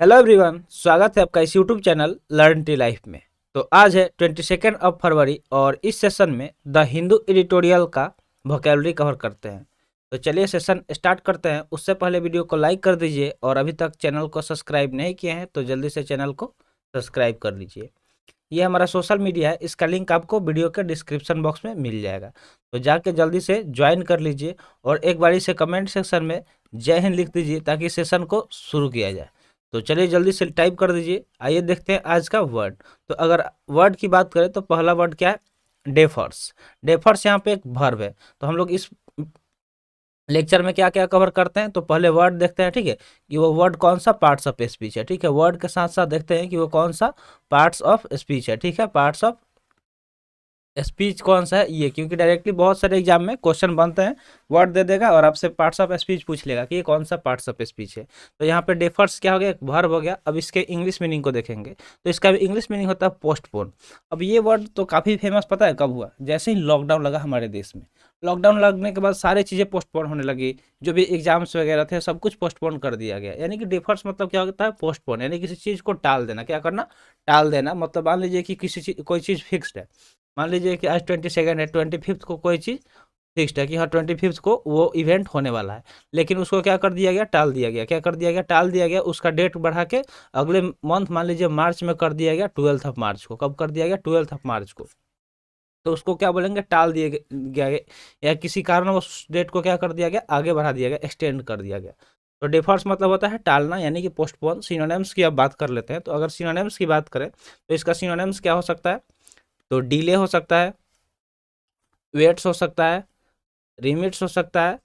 Hello everyone, स्वागत है आपका इस YouTube channel learn tea life में। तो आज है 22 फरवरी और इस सेशन में द हिंदू एडिटोरियल का वोकेबलरी कवर करते हैं। तो चलिए सेशन स्टार्ट करते हैं। उससे पहले वीडियो को लाइक कर दीजिए और अभी तक चैनल को सब्सक्राइब नहीं किए हैं तो जल्दी से चैनल को सब्सक्राइब कर लीजिए। ये हमारा सोशल मीडिया है, इसका लिंक आपको वीडियो के डिस्क्रिप्शन बॉक्स में मिल जाएगा, तो जाके जल्दी से ज्वाइन कर लीजिए और एक बारी से कमेंट सेक्शन में जय हिंद लिख दीजिए ताकि सेशन को शुरू किया जाए। तो चलिए जल्दी से टाइप कर दीजिए। आइए देखते हैं आज का वर्ड। तो अगर वर्ड की बात करें तो पहला वर्ड क्या है? डेफर्स। डेफर्स यहाँ पे एक वर्ब है। तो हम लोग इस लेक्चर में क्या क्या कवर करते हैं, तो पहले वर्ड देखते हैं, ठीक है, कि वो वर्ड कौन सा पार्ट्स ऑफ स्पीच है। ठीक है, वर्ड के साथ साथ देखते हैं कि वो कौन सा पार्ट्स ऑफ स्पीच है। ठीक है, पार्ट्स ऑफ स्पीच कौन सा है ये, क्योंकि डायरेक्टली बहुत सारे एग्जाम में क्वेश्चन बनते हैं, वर्ड दे देगा और आपसे पार्ट्स ऑफ स्पीच पूछ लेगा कि ये कौन सा पार्ट्स ऑफ स्पीच है। तो यहाँ पे डेफर्स क्या हो गया, एक वर्ब हो गया। अब इसके इंग्लिश मीनिंग को देखेंगे तो इसका भी इंग्लिश मीनिंग होता है पोस्टपोन। अब ये वर्ड तो काफ़ी फेमस, पता है कब हुआ? जैसे ही लॉकडाउन लगा हमारे देश में, लॉकडाउन लगने के बाद सारी चीज़ें पोस्टपोन होने लगी। जो भी एग्जाम्स वगैरह थे सब कुछ पोस्टपोन कर दिया गया। यानी कि डेफर्स मतलब क्या होता है? पोस्टपोन, यानी किसी चीज़ को टाल देना। क्या करना? टाल देना। मतलब मान लीजिए कि किसी चीज कोई चीज़ फिक्स्ड है। मान लीजिए कि आज 22 है, 25 को कोई चीज़ फिक्स्ड है कि हाँ 25 को वो इवेंट होने वाला है, लेकिन उसको क्या कर दिया गया? टाल दिया गया। क्या कर दिया गया? टाल दिया गया। उसका डेट बढ़ा के अगले मंथ, मान लीजिए मार्च में कर दिया गया, 12 मार्च को। कब कर दिया गया? 12 मार्च को। तो उसको क्या बोलेंगे? टाल दिया गया, या किसी कारण उस डेट को क्या कर दिया गया? आगे बढ़ा दिया गया, एक्सटेंड कर दिया गया। तो डिफर्स मतलब होता है टालना, यानी कि पोस्टपोन। सिनोनिम्स की अब बात कर लेते हैं। तो अगर सिनोनिम्स की बात करें तो इसका सिनोनिम्स क्या हो सकता है? तो डिले हो सकता है, वेट्स हो सकता है, रिमिट्स हो सकता है,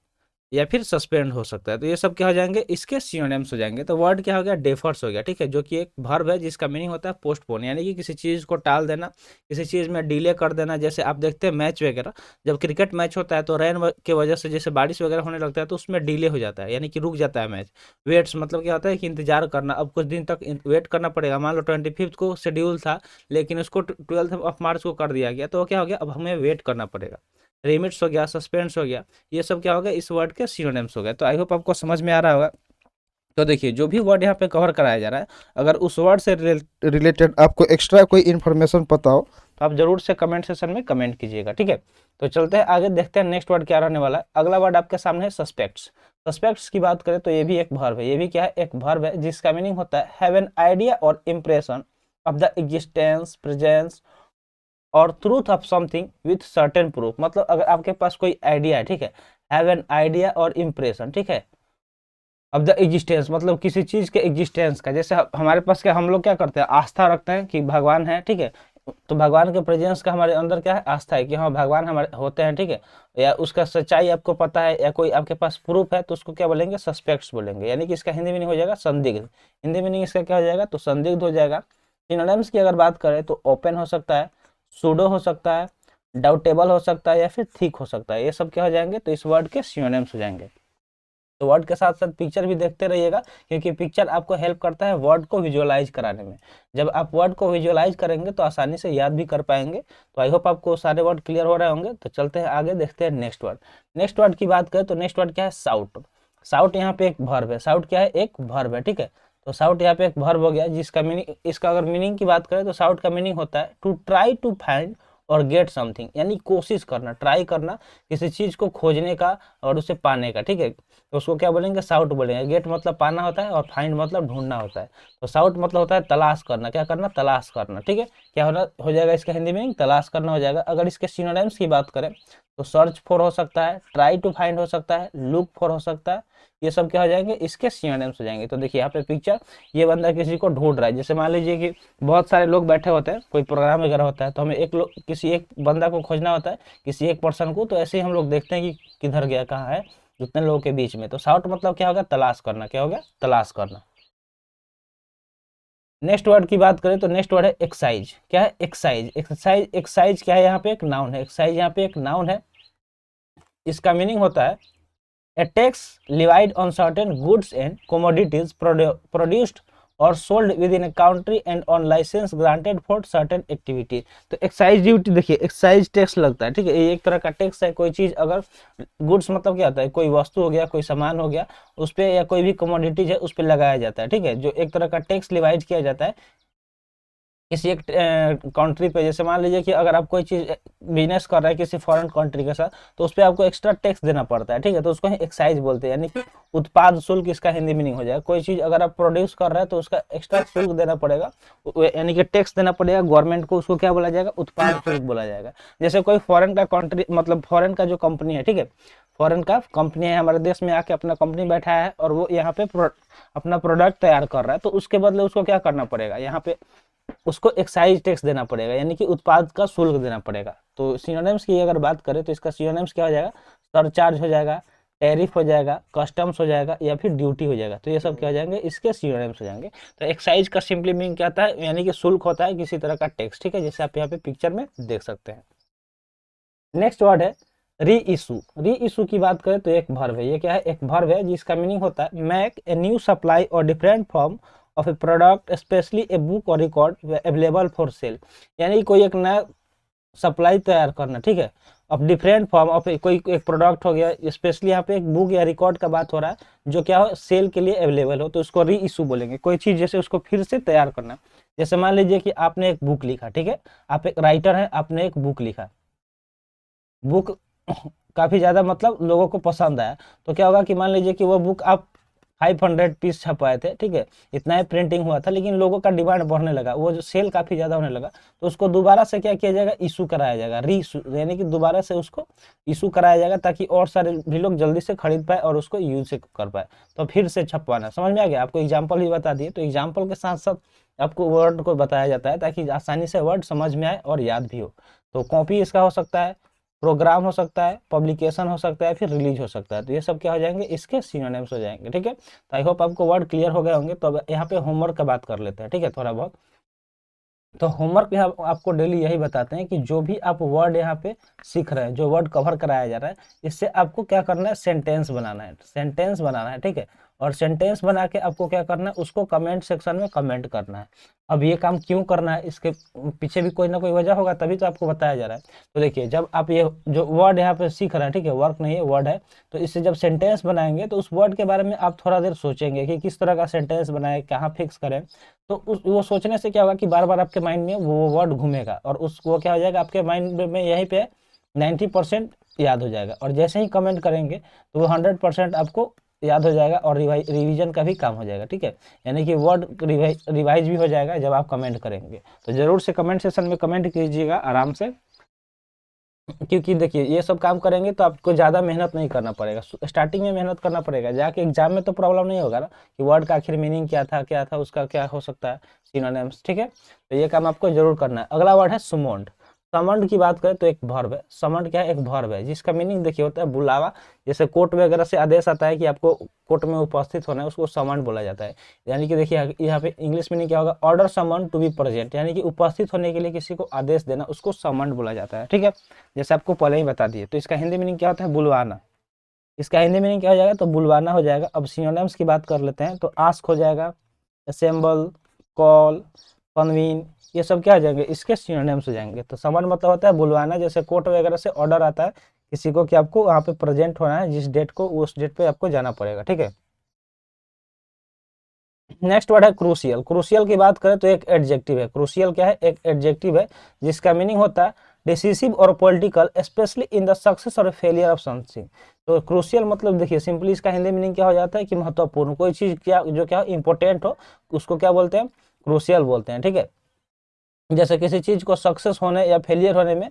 या फिर सस्पेंड हो सकता है। तो ये सब क्या हो जाएंगे? इसके सिनोनिम्स हो जाएंगे। तो वर्ड क्या हो गया? डेफर्स हो गया। ठीक है, जो कि एक वर्ब है जिसका मीनिंग होता है पोस्टपोन, यानी कि किसी चीज़ को टाल देना, किसी चीज़ में डिले कर देना। जैसे आप देखते हैं मैच वगैरह, जब क्रिकेट मैच होता है तो रेन के वजह से जैसे बारिश वगैरह होने लगता है तो उसमें डिले हो जाता है, यानी कि रुक जाता है मैच। वेट्स मतलब क्या होता है कि इंतजार करना। अब कुछ दिन तक वेट करना पड़ेगा। मान लो 25 को शेड्यूल था, लेकिन उसको 12 ऑफ मार्च को कर दिया गया, तो क्या हो गया? अब हमें वेट करना पड़ेगा। रिमिट्स हो गया, सस्पेंस हो गया, ये सब क्या होगा? इस वर्ड के सिनोनिम्स हो गए। तो आई होप आपको समझ में आ रहा होगा। तो देखिए, जो भी वर्ड यहाँ पे कवर कराया जा रहा है, अगर उस वर्ड से रिलेटेड आपको एक्स्ट्रा कोई इन्फॉर्मेशन पता हो तो आप जरूर से कमेंट सेक्शन में कमेंट कीजिएगा। ठीक है, तो चलते हैं आगे, देखते हैं नेक्स्ट वर्ड क्या रहने वाला है। अगला वर्ड आपके सामने है सस्पेक्ट्स। सस्पेक्ट्स की बात करें तो ये भी एक वर्ब है। ये भी क्या है? एक वर्ब है जिसका मीनिंग होता है हैव एन आइडिया और impression of the existence, presence और truth of something with certain proof. मतलब अगर आपके पास कोई आइडिया है, ठीक है, हैव एन आइडिया और इम्प्रेशन, ठीक है, अब द एग्जिस्टेंस मतलब किसी चीज के एग्जिस्टेंस का। जैसे हमारे पास क्या, हम लोग क्या करते हैं? आस्था रखते हैं कि भगवान है, ठीक है, तो भगवान के प्रेजेंस का हमारे अंदर क्या है? आस्था है कि हाँ भगवान हमारे होते हैं, ठीक है, या उसका सच्चाई आपको पता है, या कोई आपके पास प्रूफ है, तो उसको क्या बोलेंगे? सस्पेक्ट्स बोलेंगे। यानी कि इसका हिंदी मीनिंग हो जाएगा संदिग्ध। हिंदी मीनिंग इसका क्या हो जाएगा? तो संदिग्ध हो जाएगा। सिनोनिम्स की अगर बात करें तो ओपन हो सकता है, सूडो हो सकता है, डाउटेबल हो सकता है, या फिर थिक हो सकता है। ये सब क्या हो जाएंगे? तो इस वर्ड के सिनोनिम्स हो जाएंगे। तो वर्ड के साथ साथ पिक्चर भी देखते रहिएगा, क्योंकि पिक्चर आपको हेल्प करता है वर्ड को विजुअलाइज कराने में। जब आप वर्ड को विजुअलाइज करेंगे तो आसानी से याद भी कर पाएंगे। तो आई होप आपको सारे वर्ड क्लियर हो रहे होंगे। तो चलते हैं आगे, देखते हैं नेक्स्ट वर्ड। नेक्स्ट वर्ड की बात करें तो नेक्स्ट वर्ड क्या है? साउट। साउट यहाँ पे एक वर्ब है। साउट क्या है? एक वर्ब है। ठीक है, तो साउट यहाँ पे एक वर्ब हो गया जिसका मीनिंग, इसका अगर मीनिंग की बात करें तो साउट का मीनिंग होता है टू ट्राई टू फाइंड और गेट समथिंग, यानी कोशिश करना, ट्राई करना, किसी चीज को खोजने का और उसे पाने का। ठीक है, तो उसको क्या बोलेंगे? साउट बोलेंगे। गेट मतलब पाना होता है और फाइंड मतलब ढूंढना होता है। तो साउट मतलब होता है तलाश करना। क्या करना? तलाश करना। ठीक है, क्या होना हो जाएगा इसका हिंदी में? तलाश करना हो जाएगा। अगर इसके सिनोनिम्स की बात करें तो सर्च फॉर हो सकता है, ट्राई टू फाइंड हो सकता है, लुक फॉर हो सकता है। ये सब क्या हो जाएंगे? इसके सिनोनिम्स हो जाएंगे। तो देखिए यहाँ पे पिक्चर, ये बंदा किसी को ढूंढ रहा है। जैसे मान लीजिए कि बहुत सारे लोग बैठे होते हैं, कोई प्रोग्राम वगैरह होता है, तो हमें एक लोग, किसी एक बंदा को खोजना होता है, किसी एक पर्सन को। तो ऐसे ही हम लोग देखते हैं कि किधर गया, कहाँ है, जितने लोगों के बीच में। तो शाउट मतलब क्या होगा? तलाश करना। क्या हो गया? तलाश करना। नेक्स्ट वर्ड की बात करें तो नेक्स्ट वर्ड है एक्साइज। क्या है? एक्साइज। एक्साइज, एक्साइज क्या है? यहाँ पे एक नाउन है। एक्साइज यहाँ पे एक नाउन है। इसका मीनिंग होता है a tax levied on certain goods and commodities produced और sold within a country and on license granted for certain activity. तो एक्साइज ड्यूटी देखिए, एक्साइज टैक्स लगता है, ठीक है, ये एक तरह का टैक्स है। कोई चीज अगर गुड्स मतलब क्या होता है, कोई वस्तु हो गया, कोई सामान हो गया, उस पर या कोई भी कमोडिटीज है उस पर लगाया जाता है, ठीक है, जो एक तरह का टैक्स लिवाइज किया जाता है किसी एक कंट्री पे। जैसे मान लीजिए कि अगर आप कोई चीज बिजनेस कर रहे हैं किसी फॉरेन कंट्री के साथ, तो उस पर आपको एक्स्ट्रा टैक्स देना पड़ता है, ठीक है, तो उसको एक्साइज बोलते हैं, यानी कि उत्पाद शुल्क इसका हिंदी मीनिंग हो जाएगा। कोई चीज अगर आप प्रोड्यूस कर रहे हैं तो उसका एक्स्ट्रा शुल्क देना पड़ेगा, यानी कि टैक्स देना पड़ेगा गवर्नमेंट को, उसको क्या बोला जाएगा, उत्पाद शुल्क बोला जाएगा। जैसे कोई फॉरेन का कंट्री मतलब फॉरेन का जो कंपनी है, ठीक है, फॉरेन का कंपनी है, हमारे देश में आके अपना कंपनी बैठा है और वो यहाँ पे अपना प्रोडक्ट तैयार कर रहा है, तो उसके बदले उसको क्या करना पड़ेगा, यहाँ पे उसको एक्साइज टैक्स देना पड़ेगा, यानी कि उत्पाद का शुल्क देना पड़ेगा। तो सिनोनिम्स की अगर बात करें तो इसका सिनोनिम्स क्या हो जाएगा, सरचार्ज हो जाएगा, टैरिफ हो जाएगा, कस्टम्स हो जाएगा, या फिर ड्यूटी हो जाएगा। तो ये सब क्या हो जाएंगे, इसके सिनोनिम्स हो जाएंगे। तो एक्साइज का सिंपली मीनिंग क्या होता है, यानी कि शुल्क होता है किसी तरह का टैक्स, ठीक है, जैसे आप यहाँ पे पिक्चर में देख सकते हैं। नेक्स्ट वर्ड है री इशू। री इशू की बात करें तो एक वर्ब है, ये क्या है, एक वर्ब है जिसका मीनिंग होता है मेक ए न्यू सप्लाई और different form of A product specially a book और रिकॉर्ड अवेलेबल फॉर सेल, यानी कोई एक नया सप्लाई तैयार करना, ठीक है, ऑफ डिफरेंट फॉर्म ऑफ कोई एक प्रोडक्ट हो गया, स्पेशली यहाँ पे एक बुक या रिकॉर्ड का बात हो रहा है जो क्या हो, सेल के लिए अवेलेबल हो, तो उसको री इशू बोलेंगे। कोई चीज जैसे उसको फिर से तैयार करना, जैसे मान लीजिए कि आपने एक बुक लिखा, ठीक है, आप एक राइटर हैं, आपने एक बुक लिखा, बुक काफी ज्यादा मतलब लोगों को पसंद आया, तो क्या होगा कि मान लीजिए कि वो बुक आप 500 पीस छपवाए थे, ठीक है, इतना ही प्रिंटिंग हुआ था, लेकिन लोगों का डिमांड बढ़ने लगा, वो जो सेल काफी ज्यादा होने लगा, तो उसको दोबारा से क्या किया जाएगा, इशू कराया जाएगा, री इशू, यानी कि दोबारा से उसको इशू कराया जाएगा ताकि और सारे भी लोग जल्दी से खरीद पाए और उसको यूज कर पाए, तो फिर से छपवाना। समझ में आ गया, आपको एग्जाम्पल भी बता दिए, तो एग्जाम्पल के साथ साथ आपको वर्ड को बताया जाता है ताकि आसानी से वर्ड समझ में आए और याद भी हो। तो कॉपी इसका हो सकता है, प्रोग्राम हो सकता है, पब्लिकेशन हो सकता है, फिर रिलीज हो सकता है, तो ये सब क्या हो जाएंगे, इसके सिनोनिम्स हो जाएंगे, ठीक है। तो आई होप आपको वर्ड क्लियर हो गए होंगे। तो अब यहाँ पे होमवर्क का बात कर लेते हैं, ठीक है, थोड़ा बहुत। तो होमवर्क में आपको डेली यही बताते हैं कि जो भी आप वर्ड यहाँ पे सीख रहे हैं, जो वर्ड कवर कराया जा रहा है, इससे आपको क्या करना है, सेंटेंस बनाना है, सेंटेंस बनाना है, ठीक है, और सेंटेंस बना के आपको क्या करना है, उसको कमेंट सेक्शन में कमेंट करना है। अब ये काम क्यों करना है, इसके पीछे भी कोई ना कोई वजह होगा, तभी तो आपको बताया जा रहा है। तो देखिए, जब आप ये जो वर्ड यहाँ पे सीख रहे हैं, ठीक है, वर्क नहीं है वर्ड है, तो इससे जब सेंटेंस बनाएंगे तो उस वर्ड के बारे में आप थोड़ा देर सोचेंगे कि किस तरह का सेंटेंस बनाए, कहाँ फिक्स करें। तो उस वो सोचने से क्या होगा कि बार बार आपके माइंड में वो वर्ड घूमेगा और उस वो क्या हो जाएगा, आपके माइंड में यहीं पे 90% याद हो जाएगा, और जैसे ही कमेंट करेंगे तो वो 100% आपको याद हो जाएगा और रिवीजन का भी काम हो जाएगा, ठीक है, यानी कि वर्ड रिवाइज भी हो जाएगा जब आप कमेंट करेंगे। तो जरूर से कमेंट सेक्शन में कमेंट कीजिएगा आराम से, क्योंकि देखिए ये सब काम करेंगे तो आपको ज़्यादा मेहनत नहीं करना पड़ेगा, स्टार्टिंग में मेहनत करना पड़ेगा, जाके एग्जाम में तो प्रॉब्लम नहीं होगा ना कि वर्ड का आखिर मीनिंग क्या था उसका क्या हो सकता है, सिनोनिम्स, ठीक है। तो ये काम आपको जरूर करना है। अगला वर्ड है सुमोंड। समंड की बात करें तो एक वर्ब है, समंड क्या है, एक वर्ब है जिसका मीनिंग देखिए होता है बुलावा। जैसे कोर्ट वगैरह से आदेश आता है कि आपको कोर्ट में उपस्थित होना है, उसको समन बोला जाता है। यानी कि देखिए यहाँ पे इंग्लिश मीनिंग क्या होगा, order summon to be present, यानी कि उपस्थित होने के लिए किसी को आदेश देना, उसको समन बोला जाता है, ठीक है, जैसे आपको पहले ही बता दिए। तो इसका हिंदी मीनिंग क्या होता है, बुलवाना। इसका हिंदी मीनिंग क्या हो जाएगा, तो बुलवाना हो जाएगा। अब सिनोनिम्स की बात कर लेते हैं, तो आस्क हो जाएगा, असेंबल, कॉल, कन्वीन, ये सब क्या हो जाएंगे, इसके सिनोनिम्स हो जाएंगे। तो समन मतलब होता है बुलवाना, जैसे कोर्ट वगैरह से ऑर्डर आता है किसी को कि आपको वहाँ पे प्रेजेंट होना है, जिस डेट को उस डेट पे आपको जाना पड़ेगा, ठीक है। नेक्स्ट वर्ड है क्रूशियल। क्रूशियल की बात करें तो एक एडजेक्टिव है। क्रूशियल क्या है, एक एडजेक्टिव है जिसका मीनिंग होता है डिसिसिव और political, specially in the success और फेलियर ऑफ समथिंग। तो क्रूशियल मतलब देखिए सिंपली इसका हिंदी मीनिंग क्या हो जाता है कि महत्वपूर्ण, कोई चीज क्या जो क्या इंपॉर्टेंट हो उसको क्या बोलते हैं, क्रूशियल बोलते हैं, ठीक है। जैसे किसी चीज को सक्सेस होने या फेलियर होने में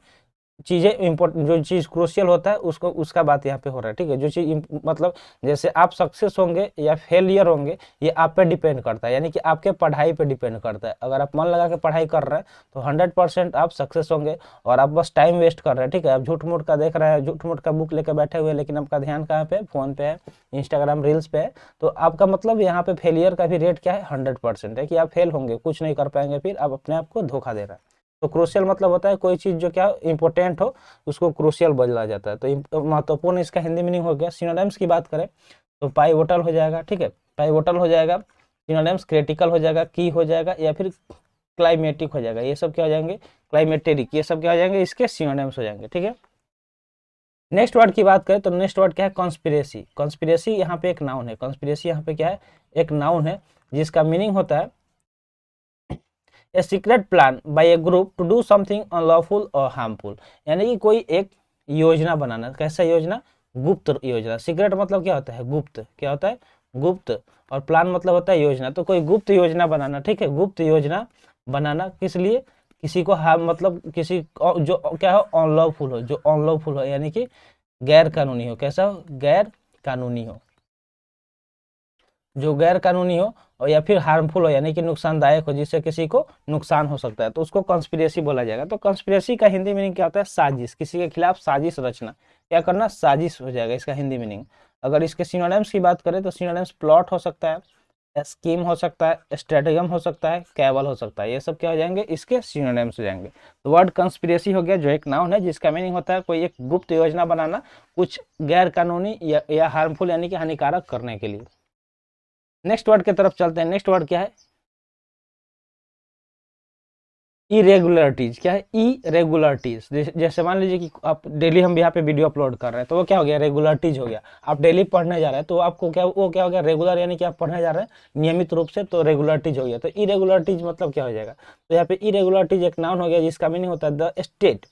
चीजें इंपॉर्टेंट, जो चीज क्रूशियल होता है उसको उसका बात यहाँ पे हो रहा है, ठीक है। जो चीज मतलब जैसे आप सक्सेस होंगे या फेलियर होंगे ये आप पे डिपेंड करता है, यानी कि आपके पढ़ाई पे डिपेंड करता है। अगर आप मन लगा के पढ़ाई कर रहे हैं तो 100% आप सक्सेस होंगे, और आप बस टाइम वेस्ट कर रहे हैं, ठीक है, आप झूठ मूठ का देख रहे हैं, झूठ मूठ का बुक लेकर बैठे हुए, लेकिन आपका ध्यान कहाँ पे, फोन पे है, इंस्टाग्राम रील्स पे है, तो आपका मतलब यहाँ पे फेलियर का भी रेट क्या है, 100% है कि आप फेल होंगे, कुछ नहीं कर पाएंगे, फिर आप अपने आप को धोखा दे रहे हैं। तो क्रूशियल मतलब होता है कोई चीज जो क्या इंपॉर्टेंट हो उसको क्रूशियल बोला जाता है। तो महत्वपूर्ण इसका हिंदी मीनिंग हो गया। सिनोनिम्स की बात करें तो पाइवोटल हो जाएगा, ठीक है, पाइवोटल हो जाएगा, सिनोनिम्स क्रिटिकल हो जाएगा, की हो जाएगा, या फिर क्लाइमेटिक हो जाएगा। ये सब क्या हो जाएंगे, क्लाइमेटेरिक, ये सब क्या हो जाएंगे, इसके सिनोनिम्स हो जाएंगे। ठीक है, नेक्स्ट वर्ड की बात करें तो नेक्स्ट वर्ड क्या है, कॉन्स्पिरेसी। कॉन्स्पिरेसी यहाँ पे एक नाउन है, कॉन्स्पिरेसी यहाँ पे क्या है, एक नाउन है, जिसका मीनिंग होता है a secret plan by a group to do something unlawful और हार्मफुल। यानी कि कोई एक योजना बनाना। कैसा योजना, गुप्त योजना। सीक्रेट मतलब क्या होता है, गुप्त। क्या होता है, गुप्त। और प्लान मतलब होता है योजना। तो कोई गुप्त योजना बनाना, ठीक है, गुप्त योजना बनाना किस लिए, किसी को हार्म, मतलब किसी जो क्या हो, अनलॉफुल हो, जो अनलॉफुल हो यानी कि गैर कानूनी हो। कैसा हो, गैर कानूनी हो, जो गैर कानूनी हो, और या फिर हार्मफुल हो यानी कि नुकसानदायक हो, जिससे किसी को नुकसान हो सकता है, तो उसको कॉन्स्पिरेसी बोला जाएगा। तो कॉन्स्पिरेसी का हिंदी मीनिंग क्या होता है, साजिश, किसी के खिलाफ साजिश रचना। क्या करना, साजिश हो जाएगा इसका हिंदी मीनिंग। अगर इसके सिनोनिम्स की बात करें तो सिनोनिम्स प्लॉट हो सकता है, स्कीम हो सकता है, स्ट्रेटेगम हो सकता है, कैबल हो सकता है। ये सब क्या हो जाएंगे, इसके सिनोनिम्स हो जाएंगे। तो वर्ड कंस्पिरेसी हो गया, जो एक नाउन है जिसका मीनिंग होता है कोई एक गुप्त योजना बनाना कुछ गैर कानूनी या हार्मफुल यानी कि हानिकारक करने के लिए। नेक्स्ट वर्ड की तरफ चलते हैं। नेक्स्ट वर्ड क्या है, इरेगुलरिटीज। क्या है, इरेगुलरिटीज। जैसे मान लीजिए कि आप डेली हम यहाँ पे वीडियो अपलोड कर रहे हैं, तो वो क्या हो गया, रेगुलरिटीज हो गया। आप डेली पढ़ने जा रहे हैं तो आपको क्या, वो क्या हो गया, रेगुलर, यानी कि आप पढ़ने जा रहे हैं नियमित रूप से, तो रेगुलरिटीज हो गया। तो इरेगुलरिटीज मतलब क्या हो जाएगा, तो यहाँ पे इरेगुलरिटीज एक नाउन हो गया, जिसका मीनिंग होता है द स्टेट,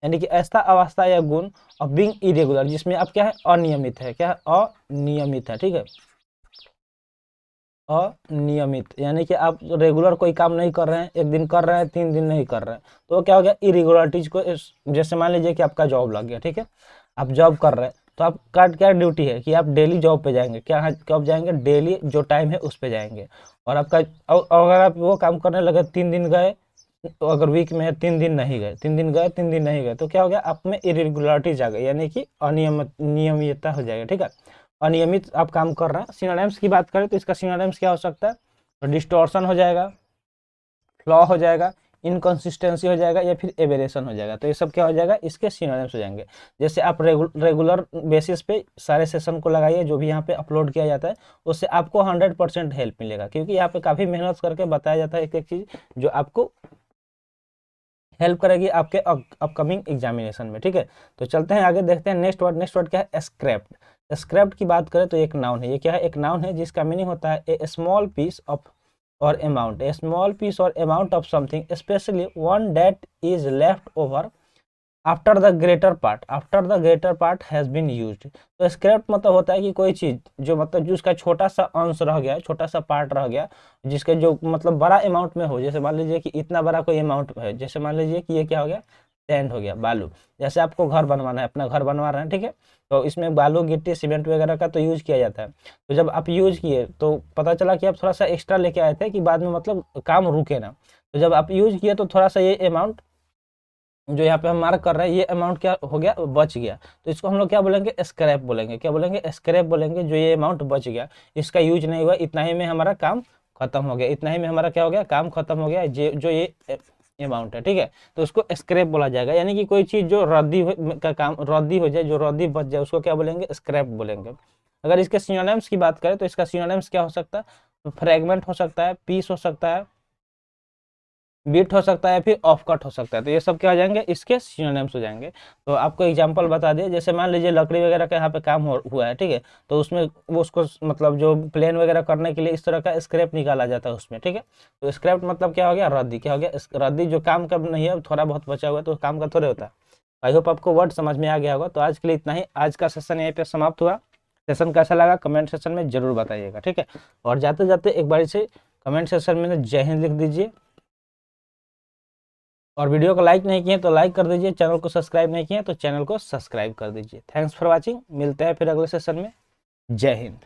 यानी कि ऐसा अवस्था या गुण ऑफ बीइंग इरेगुलर, जिसमें आप क्या है, अनियमित है। क्या है, अनियमित है। ठीक है, अनियमित यानी कि आप रेगुलर कोई काम नहीं कर रहे हैं, एक दिन कर रहे हैं, 3 दिन नहीं कर रहे हैं, तो वो क्या हो गया, इरेगुलरिटीज को। जैसे मान लीजिए कि आपका जॉब लग गया, ठीक है, आप जॉब कर रहे हैं, तो आपका क्या ड्यूटी है कि आप डेली जॉब पे जाएंगे। क्या, कब जाएंगे, डेली जो टाइम है उस पे जाएंगे। और आपका अगर आप वो काम करने लगे, 3 दिन गए, तो अगर वीक में है 3 दिन नहीं गए, 3 दिन गए, 3 दिन नहीं गए, तो क्या हो गया, आप में इरेगुलरिटीज आ गई, यानी कि नियमितता हो जाएगा। ठीक है, अनियमित आप काम कर रहे हैं। सिनोनिम्स की बात करें तो इसका सिनोनिम्स क्या हो सकता है, डिस्टॉर्शन हो जाएगा, फ्लॉ हो जाएगा, इनकंसिस्टेंसी हो जाएगा, या फिर एबेरेशन हो जाएगा। तो ये सब क्या हो जाएगा, इसके सिनोनिम्स हो जाएंगे। जैसे आप रेगुलर बेसिस पे सारे सेशन को लगाइए, जो भी यहाँ पे अपलोड किया जाता है, उससे आपको 100% हेल्प मिलेगा, क्योंकि यहाँ पे काफ़ी मेहनत करके बताया जाता है एक एक चीज़, जो आपको हेल्प करेगी आपके अपकमिंग एग्जामिनेशन में। ठीक है, तो चलते हैं आगे, देखते हैं नेक्स्ट वर्ड। नेक्स्ट वर्ड क्या है, स्क्रैप्ड। स्क्रैप्ड की बात करें तो एक नाउन है। ये क्या है, एक नाउन है, जिसका मीनिंग होता है a small piece of or amount, a small piece or amount of something, especially one that is left over after the greater part has been used. तो स्क्रैप मतलब होता है कि कोई चीज जो, मतलब जो उसका छोटा सा अंश रह गया, छोटा सा पार्ट रह गया, जिसके जो मतलब बड़ा अमाउंट में हो। जैसे मान लीजिए कि इतना बड़ा कोई अमाउंट है, जैसे मान लीजिए कि ये क्या हो गया, सैंड हो गया, बालू। जैसे आपको घर बनवाना है, अपना घर बनवा रहे हैं, ठीक है, तो इसमें बालू, गिट्टी, सीमेंट वगैरह का तो यूज किया जाता है। तो जब आप यूज किए तो पता चला कि आप थोड़ा सा एक्स्ट्रा लेके आए थे, कि बाद में मतलब काम रुके ना। तो जब आप यूज किए तो थोड़ा सा ये अमाउंट जो यहाँ पे हम मार्क कर रहे हैं, ये अमाउंट क्या हो गया, बच गया। तो इसको हम लोग क्या बोलेंगे, स्क्रैप बोलेंगे। क्या बोलेंगे, स्क्रैप बोलेंगे। जो ये अमाउंट बच गया, इसका यूज नहीं हुआ, इतना ही में हमारा काम खत्म हो गया, इतना ही में हमारा क्या हो गया, काम खत्म हो गया, जो ये अमाउंट है। ठीक है, तो उसको स्क्रैप बोला जाएगा। यानी कि कोई चीज जो रद्दी का काम रद्दी हो जाए, जो रद्दी बच जाए, उसको क्या बोलेंगे, स्क्रैप बोलेंगे। अगर इसके सिनोनिम्स की बात करें तो इसका सिनोनिम्स क्या हो सकता है, फ्रेगमेंट हो सकता है, पीस हो सकता है, बिट हो सकता है, फिर ऑफ कट हो सकता है। तो ये सब क्या हो जाएंगे, इसके सिनोनिम्स हो जाएंगे। तो आपको एग्जांपल बता दिए, जैसे मान लीजिए लकड़ी वगैरह का यहाँ पे काम हुआ है, ठीक है, तो उसमें वो उसको मतलब जो प्लेन वगैरह करने के लिए इस तरह का स्क्रैप निकाला जाता है उसमें। ठीक है, तो स्क्रैप मतलब क्या हो गया, रद्दी। क्या हो गया, रद्दी, जो काम का नहीं है, थोड़ा बहुत बचा हुआ है, तो काम का थोड़े होता है। आई होप आपको वर्ड समझ में आ गया होगा। तो आज के लिए इतना ही, आज का सेशन यहीं पे समाप्त हुआ। सेशन कैसा लगा कमेंट सेक्शन में जरूर बताइएगा। ठीक है, और जाते जाते एक बार से कमेंट सेक्शन में जय हिंद लिख दीजिए, और वीडियो को लाइक नहीं किए तो लाइक कर दीजिए, चैनल को सब्सक्राइब नहीं किए तो चैनल को सब्सक्राइब कर दीजिए। थैंक्स फॉर वॉचिंग, मिलते हैं फिर अगले सेशन में। जय हिंद।